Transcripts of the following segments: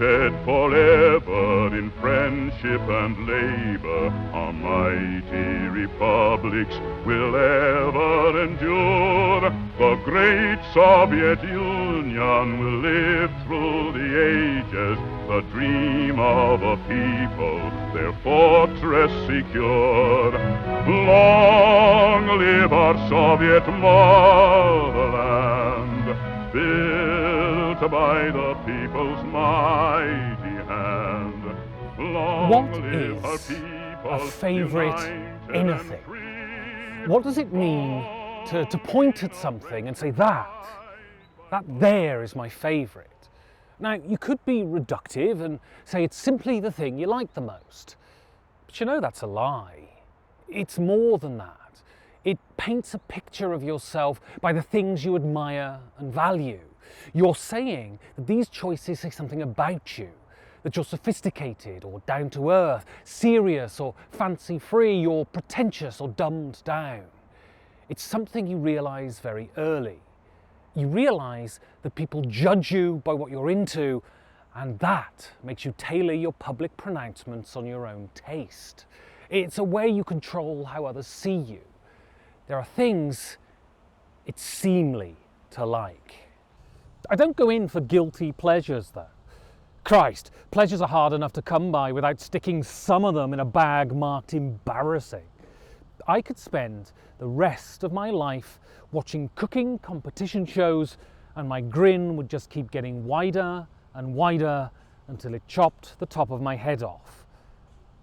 united forever in friendship and labor, our mighty republics will ever endure. The great Soviet Union will live through the ages, the dream of a people, their fortress secured. Long live our Soviet motherland, built by the people's mighty hand. What is a favourite anything? What does it mean to point at something and say that there is my favourite? Now, you could be reductive and say it's simply the thing you like the most. But you know that's a lie. It's more than that. It paints a picture of yourself by the things you admire and value. You're saying that these choices say something about you, that you're sophisticated or down to earth, serious or fancy-free, or pretentious or dumbed down. It's something you realise very early. You realise that people judge you by what you're into, and that makes you tailor your public pronouncements on your own taste. It's a way you control how others see you. There are things it's seemly to like. I don't go in for guilty pleasures though. Christ, pleasures are hard enough to come by without sticking some of them in a bag marked embarrassing. I could spend the rest of my life watching cooking competition shows, and my grin would just keep getting wider and wider until it chopped the top of my head off.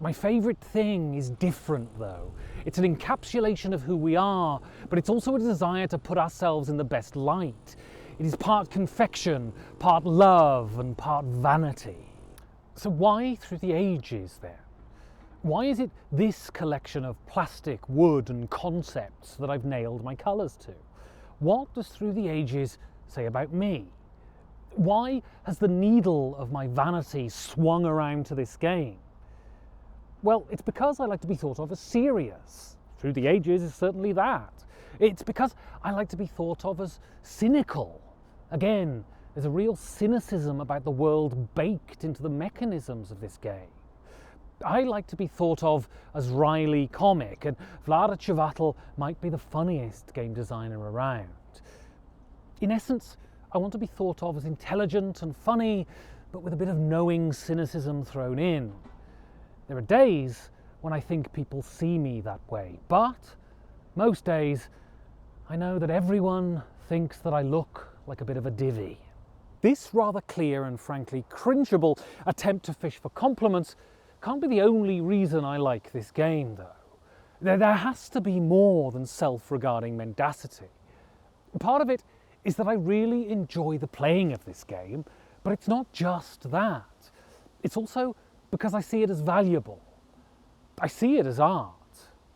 My favourite thing is different though. It's an encapsulation of who we are, but it's also a desire to put ourselves in the best light. It is part confection, part love, and part vanity. So why through the ages then? Why is it this collection of plastic, wood, and concepts that I've nailed my colours to? What does Through the Ages say about me? Why has the needle of my vanity swung around to this game? Well, it's because I like to be thought of as serious. Through the Ages is certainly that. It's because I like to be thought of as cynical. Again, there's a real cynicism about the world baked into the mechanisms of this game. I like to be thought of as wryly comic, and Vlada Chvátil might be the funniest game designer around. In essence, I want to be thought of as intelligent and funny, but with a bit of knowing cynicism thrown in. There are days when I think people see me that way, but most days I know that everyone thinks that I look like a bit of a divvy. This rather clear and frankly cringeable attempt to fish for compliments can't be the only reason I like this game though. There has to be more than self-regarding mendacity. Part of it is that I really enjoy the playing of this game, but it's not just that. It's also because I see it as valuable. I see it as art.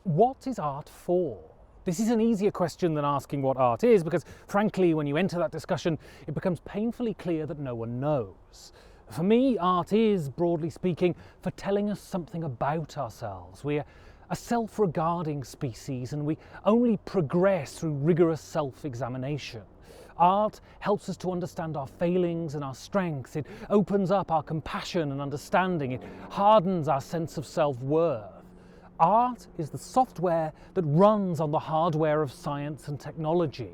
What is art for? This is an easier question than asking what art is, because frankly, when you enter that discussion, it becomes painfully clear that no one knows. For me, art is, broadly speaking, for telling us something about ourselves. We're a self-regarding species, and we only progress through rigorous self-examination. Art helps us to understand our failings and our strengths. It opens up our compassion and understanding. It hardens our sense of self-worth. Art is the software that runs on the hardware of science and technology.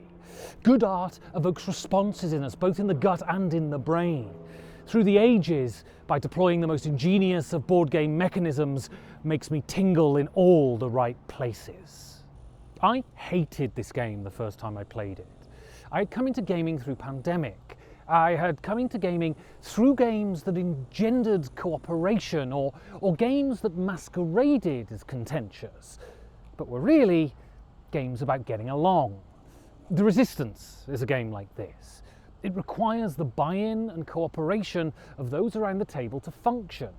Good art evokes responses in us, both in the gut and in the brain. Through the Ages, by deploying the most ingenious of board game mechanisms, makes me tingle in all the right places. I hated this game the first time I played it. I had come into gaming through pandemic. I had come into gaming through games that engendered cooperation or games that masqueraded as contentious, but were really games about getting along. The Resistance is a game like this. It requires the buy-in and cooperation of those around the table to function.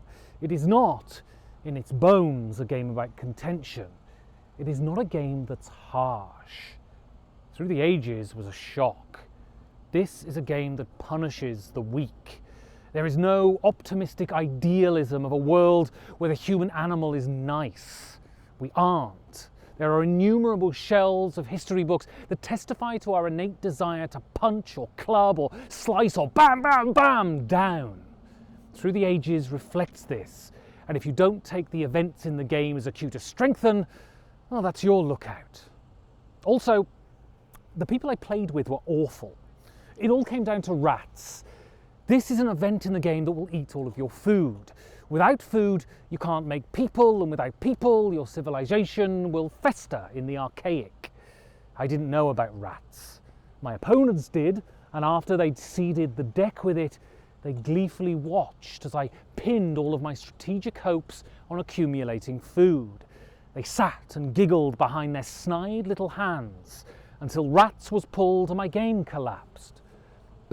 It is not, in its bones, a game about contention. It is not a game that's harsh. Through the Ages was a shock. This is a game that punishes the weak. There is no optimistic idealism of a world where the human animal is nice. We aren't. There are innumerable shelves of history books that testify to our innate desire to punch or club or slice or bam, bam, bam down. Through the Ages reflects this, and if you don't take the events in the game as a cue to strengthen, well, that's your lookout. Also, the people I played with were awful. It all came down to rats. This is an event in the game that will eat all of your food. Without food, you can't make people, and without people, your civilization will fester in the archaic. I didn't know about rats. My opponents did, and after they'd seeded the deck with it, they gleefully watched as I pinned all of my strategic hopes on accumulating food. They sat and giggled behind their snide little hands until rats was pulled and my game collapsed.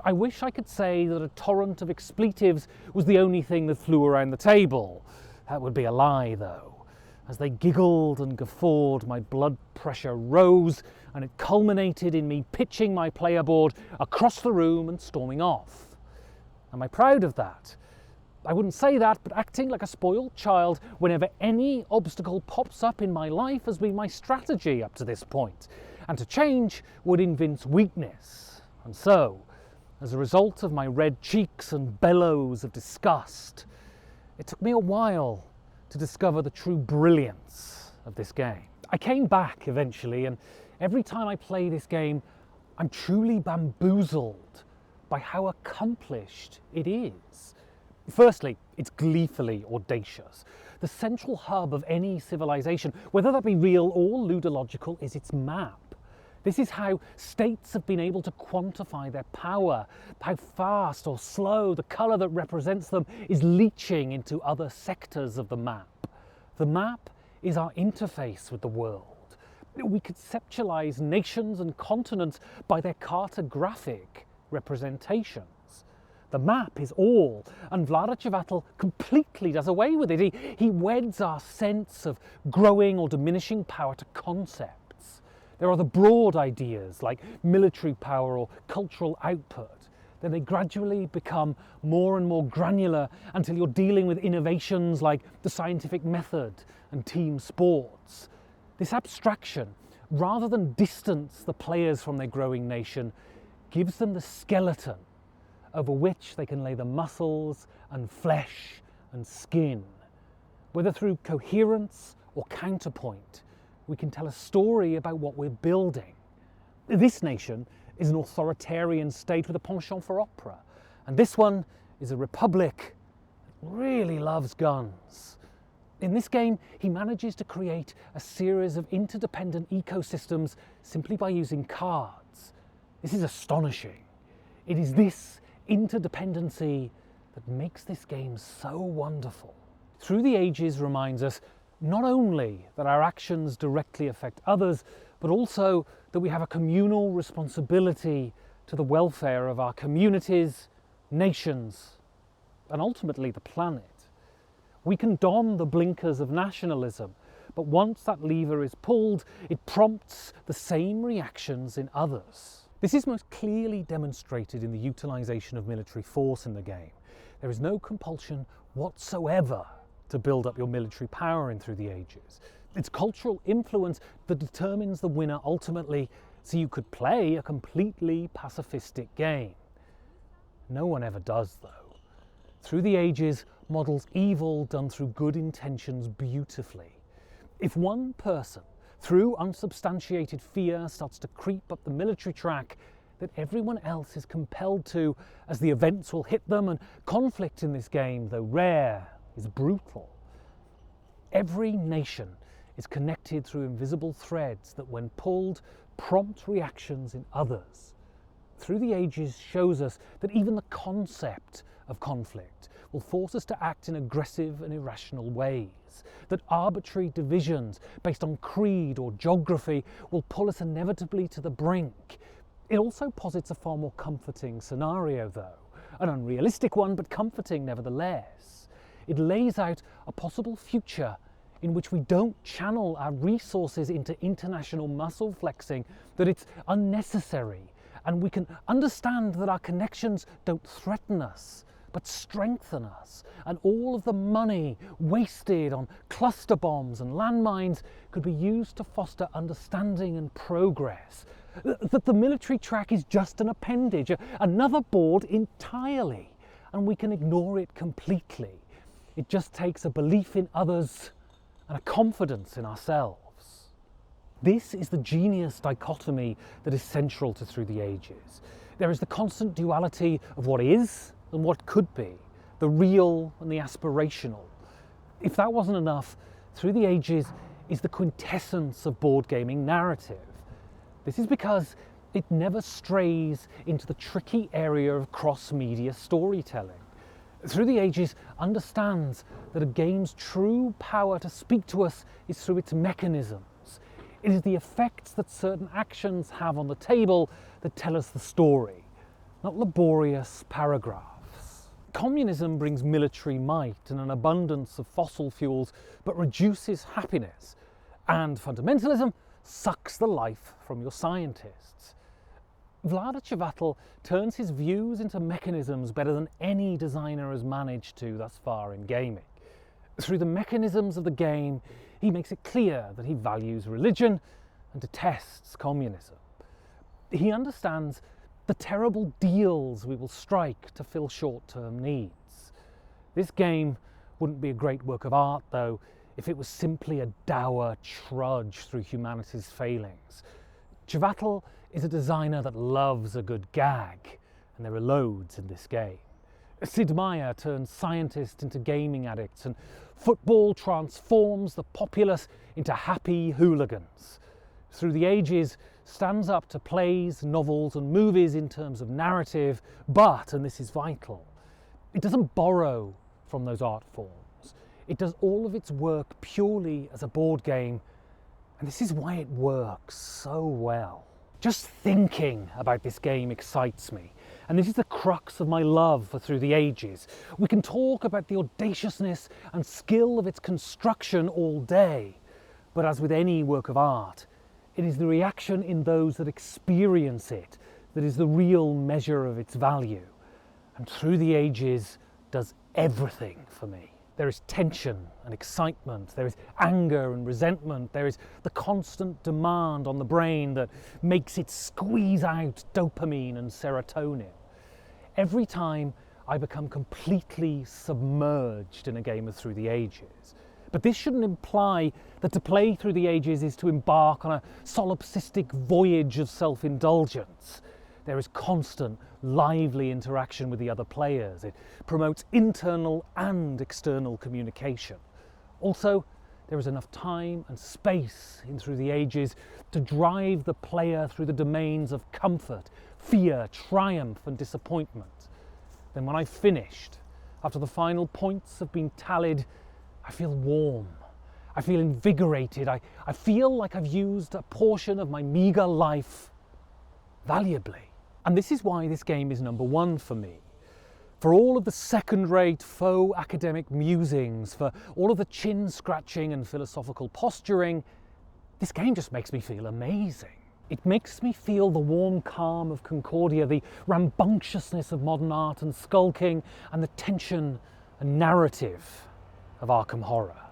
I wish I could say that a torrent of expletives was the only thing that flew around the table. That would be a lie, though. As they giggled and guffawed, my blood pressure rose, and it culminated in me pitching my player board across the room and storming off. Am I proud of that? I wouldn't say that, but acting like a spoiled child whenever any obstacle pops up in my life has been my strategy up to this point, and to change would evince weakness. And so, as a result of my red cheeks and bellows of disgust, it took me a while to discover the true brilliance of this game. I came back eventually, and every time I play this game, I'm truly bamboozled by how accomplished it is. Firstly, it's gleefully audacious. The central hub of any civilization, whether that be real or ludological, is its map. This is how states have been able to quantify their power, how fast or slow the colour that represents them is leaching into other sectors of the map. The map is our interface with the world. We conceptualise nations and continents by their cartographic representations. The map is all, and Vladichivatel completely does away with it. He weds our sense of growing or diminishing power to concepts. There are the broad ideas like military power or cultural output. Then they gradually become more and more granular until you're dealing with innovations like the scientific method and team sports. This abstraction, rather than distance the players from their growing nation, gives them the skeleton over which they can lay the muscles and flesh and skin. Whether through coherence or counterpoint, we can tell a story about what we're building. This nation is an authoritarian state with a penchant for opera, and this one is a republic that really loves guns. In this game, he manages to create a series of interdependent ecosystems simply by using cards. This is astonishing. It is this interdependency that makes this game so wonderful. Through the Ages reminds us not only that our actions directly affect others, but also that we have a communal responsibility to the welfare of our communities, nations, and ultimately the planet. We can don the blinkers of nationalism, but once that lever is pulled, it prompts the same reactions in others. This is most clearly demonstrated in the utilisation of military force in the game. There is no compulsion whatsoever to build up your military power in Through the Ages. It's cultural influence that determines the winner ultimately, so you could play a completely pacifistic game. No one ever does, though. Through the Ages models evil done through good intentions beautifully. If one person, through unsubstantiated fear, starts to creep up the military track, that everyone else is compelled to, as the events will hit them, and conflict in this game, though rare, is brutal. Every nation is connected through invisible threads that, when pulled, prompt reactions in others. Through the Ages shows us that even the concept of conflict will force us to act in aggressive and irrational ways, that arbitrary divisions based on creed or geography will pull us inevitably to the brink. It also posits a far more comforting scenario, though, an unrealistic one, but comforting nevertheless. It lays out a possible future in which we don't channel our resources into international muscle flexing, that it's unnecessary, and we can understand that our connections don't threaten us, but strengthen us, and all of the money wasted on cluster bombs and landmines could be used to foster understanding and progress. That the military track is just an appendage, another board entirely. and we can ignore it completely. It just takes a belief in others and a confidence in ourselves. This is the genius dichotomy that is central to Through the Ages. There is the constant duality of what is and what could be, the real and the aspirational. If that wasn't enough, Through the Ages is the quintessence of board gaming narrative. This is because it never strays into the tricky area of cross-media storytelling. Through the Ages understands that a game's true power to speak to us is through its mechanisms. It is the effects that certain actions have on the table that tell us the story, not laborious paragraphs. Communism brings military might and an abundance of fossil fuels, but reduces happiness. And fundamentalism sucks the life from your scientists. Vlaada Chvátil turns his views into mechanisms better than any designer has managed to thus far in gaming. Through the mechanisms of the game, he makes it clear that he values religion and detests communism. He understands the terrible deals we will strike to fill short-term needs. This game wouldn't be a great work of art, though, if it was simply a dour trudge through humanity's failings. Chvátil is a designer that loves a good gag, and there are loads in this game. Sid Meier turns scientists into gaming addicts, and football transforms the populace into happy hooligans. Through the Ages stands up to plays, novels and movies in terms of narrative, but, and this is vital, it doesn't borrow from those art forms. It does all of its work purely as a board game, and this is why it works so well. Just thinking about this game excites me, and this is the crux of my love for Through the Ages. We can talk about the audaciousness and skill of its construction all day, but as with any work of art, it is the reaction in those that experience it that is the real measure of its value. And Through the Ages does everything for me. There is tension and excitement, there is anger and resentment, there is the constant demand on the brain that makes it squeeze out dopamine and serotonin. Every time I become completely submerged in a game of Through the Ages. But this shouldn't imply that to play Through the Ages is to embark on a solipsistic voyage of self-indulgence. There is constant, lively interaction with the other players. It promotes internal and external communication. Also, there is enough time and space in Through the Ages to drive the player through the domains of comfort, fear, triumph and disappointment. Then when I've finished, after the final points have been tallied, I feel warm. I feel invigorated. I feel like I've used a portion of my meagre life valuably. And this is why this game is number one for me. For all of the second-rate faux academic musings, for all of the chin-scratching and philosophical posturing, this game just makes me feel amazing. It makes me feel the warm calm of Concordia, the rambunctiousness of modern art and skulking, and the tension and narrative of Arkham Horror.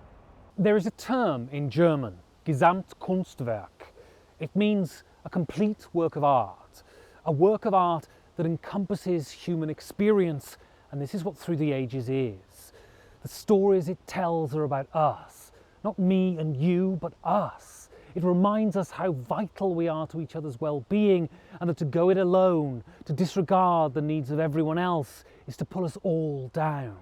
There is a term in German, Gesamtkunstwerk. It means a complete work of art. A work of art that encompasses human experience, and this is what Through the Ages is. The stories it tells are about us, not me and you, but us. It reminds us how vital we are to each other's well-being, and that to go it alone, to disregard the needs of everyone else, is to pull us all down.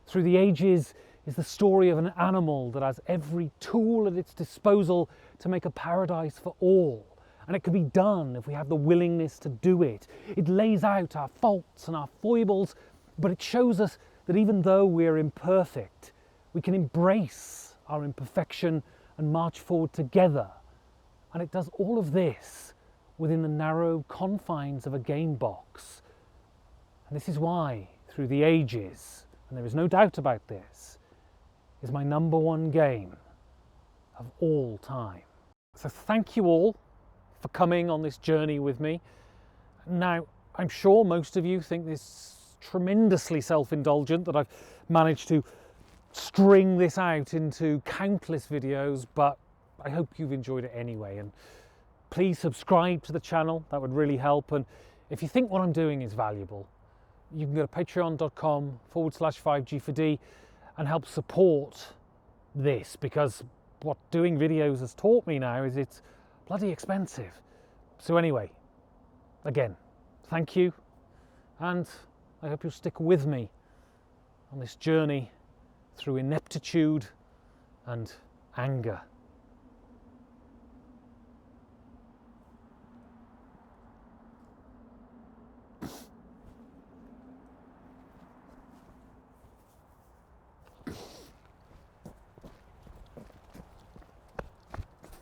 Through the Ages is the story of an animal that has every tool at its disposal to make a paradise for all. And it can be done if we have the willingness to do it. It lays out our faults and our foibles, but it shows us that even though we're imperfect, we can embrace our imperfection and march forward together. And it does all of this within the narrow confines of a game box. And this is why Through the Ages, and there is no doubt about this, is my number one game of all time. So thank you all for coming on this journey with me. Now, I'm sure most of you think this is tremendously self-indulgent that I've managed to string this out into countless videos, but I hope you've enjoyed it anyway. And please subscribe to the channel, that would really help. And if you think what I'm doing is valuable, you can go to patreon.com/5G4D and help support this, because what doing videos has taught me now is it's bloody expensive. So anyway, again, thank you, and I hope you'll stick with me on this journey through ineptitude and anger.